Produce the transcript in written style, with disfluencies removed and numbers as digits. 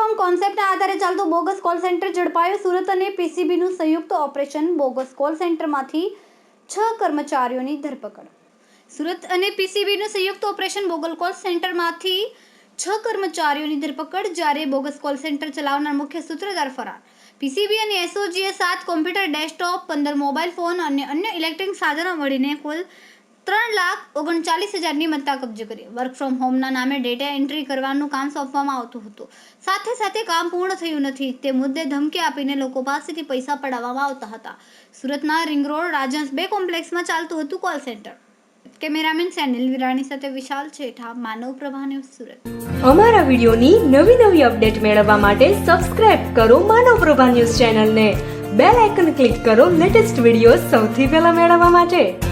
Form કોન્સેપ્ટના આધારે ચાલતું bogus call centre ઝડપાયું. Surat અને પીસીબીનું સંયુક્ત ઓપરેશન, બોગસ કોલ સેન્ટરમાંથી 6 કર્મચારીઓની ધરપકડ. સુરત અને પીસીબીનું સંયુક્ત ઓપરેશન, બોગસ કોલ સેન્ટરમાંથી 6 કર્મચારીઓની ધરપકડ. જ્યારે બોગસ કોલ સેન્ટર ચલાવનાર મુખ્ય સૂત્રધાર ફરાર. પીસીબી અને એસઓજીએ 7 કોમ્પ્યુટર, ડેસ્કટોપ, 15 મોબાઈલ ફોન અને અન્ય ઇલેક્ટ્રોનિક સાધનો મળીને કુલ 3,39,000ની મત્તા કબજે કરી. વર્ક ફ્રોમ હોમના નામે ડેટા એન્ટ્રી કરવાનું કામ સોંપવામાં આવતું હતું. સાથે સાથે કામ પૂર્ણ થયું નથી તે મુદ્દે ધમકી આપીને લોકો પાસેથી પૈસા પડાવવામાં આવતા હતા. સુરતના રિંગ રોડ રાજહંસ 2 કોમ્પ્લેક્સમાં ચાલતું હતું call centre. Cameraman Senil Virani સાથે વિશાલ છેઠા, માનવ પ્રભા ન્યૂઝ, સુરત. અમારા વિડીયોની નવી અપડેટ મેળવવા માટે સબસ્ક્રાઇબ કરો માનવ પ્રભા ન્યૂઝ ચેનલને. બેલ આઇકન ક્લિક કરો લેટેસ્ટ વિડીયો સૌથી પહેલા મેળવવા માટે.